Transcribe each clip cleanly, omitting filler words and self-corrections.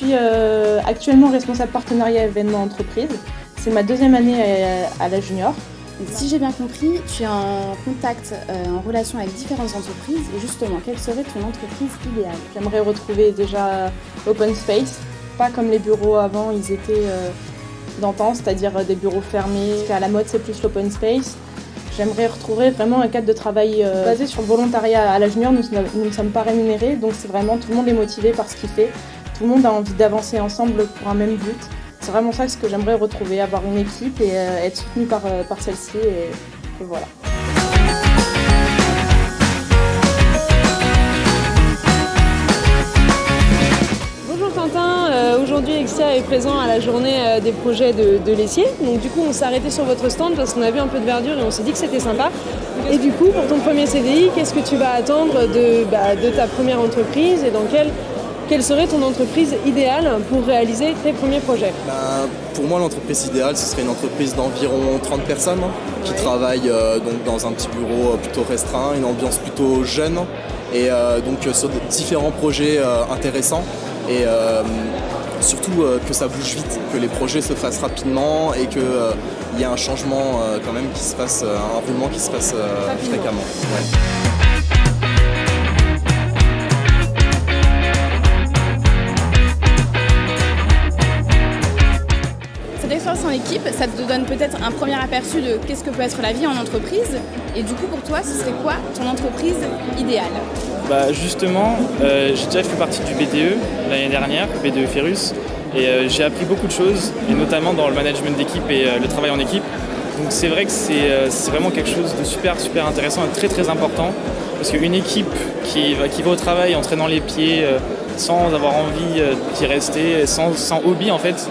suis actuellement responsable partenariat événement entreprise. C'est ma deuxième année à la junior. Si j'ai bien compris, tu es en contact, en relation avec différentes entreprises. Et justement, quelle serait ton entreprise idéale? J'aimerais retrouver déjà l'open space, pas comme les bureaux avant, ils étaient d'antan, c'est-à-dire des bureaux fermés. À la mode, c'est plus l'open space. J'aimerais retrouver vraiment un cadre de travail basé sur le volontariat. À la junior, nous ne sommes pas rémunérés, donc c'est vraiment tout le monde est motivé par ce qu'il fait. Tout le monde a envie d'avancer ensemble pour un même but. C'est vraiment ça ce que j'aimerais retrouver, avoir une équipe et être soutenu par celle-ci et voilà. Bonjour Quentin, aujourd'hui Exia est présent à la journée des projets de l'Essier. Donc du coup on s'est arrêté sur votre stand parce qu'on a vu un peu de verdure et on s'est dit que c'était sympa. Et du coup pour ton premier CDI, qu'est-ce que tu vas attendre de ta première entreprise et dans quelle serait ton entreprise idéale pour réaliser tes premiers projets? Pour moi, l'entreprise idéale, ce serait une entreprise d'environ 30 personnes qui travaillent donc dans un petit bureau plutôt restreint, une ambiance plutôt jeune et donc sur différents projets intéressants et surtout que ça bouge vite, que les projets se fassent rapidement et qu'il y ait un changement quand même qui se fasse, un roulement qui se fasse fréquemment. Ouais. L'expérience en équipe, ça te donne peut-être un premier aperçu de qu'est-ce que peut être la vie en entreprise. Et du coup, pour toi, ce serait quoi ton entreprise idéale? Justement, j'ai déjà fait partie du BDE l'année dernière, BDE Ferus, et j'ai appris beaucoup de choses, et notamment dans le management d'équipe et le travail en équipe. Donc c'est vrai que c'est vraiment quelque chose de super intéressant et très important, parce qu'une équipe qui va au travail en traînant les pieds, sans avoir envie d'y rester, sans hobby en fait,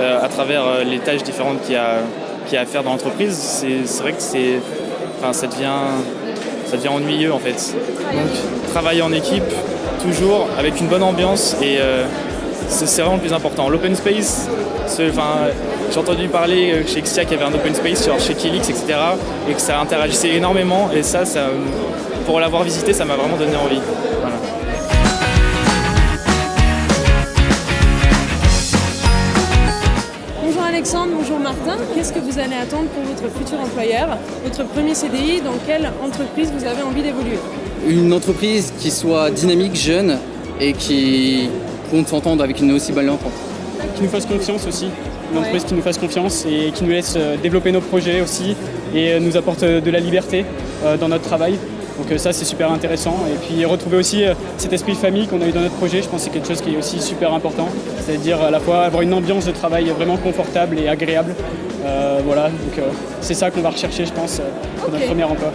à travers les tâches différentes qu'il y a à faire dans l'entreprise, c'est vrai que ça devient ennuyeux en fait. Donc travailler en équipe, toujours avec une bonne ambiance et c'est vraiment le plus important. L'open space, j'ai entendu parler chez Exia qu'il y avait un open space, chez Kilix, etc. et que ça interagissait énormément et ça pour l'avoir visité, ça m'a vraiment donné envie. Voilà. Alexandre, bonjour Martin. Qu'est-ce que vous allez attendre pour votre futur employeur? Votre premier CDI, dans quelle entreprise vous avez envie d'évoluer? Une entreprise qui soit dynamique, jeune et qui compte s'entendre avec une aussi bonne entente. Qui nous fasse confiance aussi. Une entreprise qui nous fasse confiance et qui nous laisse développer nos projets aussi et nous apporte de la liberté dans notre travail. Donc ça c'est super intéressant et puis retrouver aussi cet esprit famille qu'on a eu dans notre projet, je pense que c'est quelque chose qui est aussi super important, c'est-à-dire à la fois avoir une ambiance de travail vraiment confortable et agréable. Voilà, donc c'est ça qu'on va rechercher je pense pour notre premier emploi.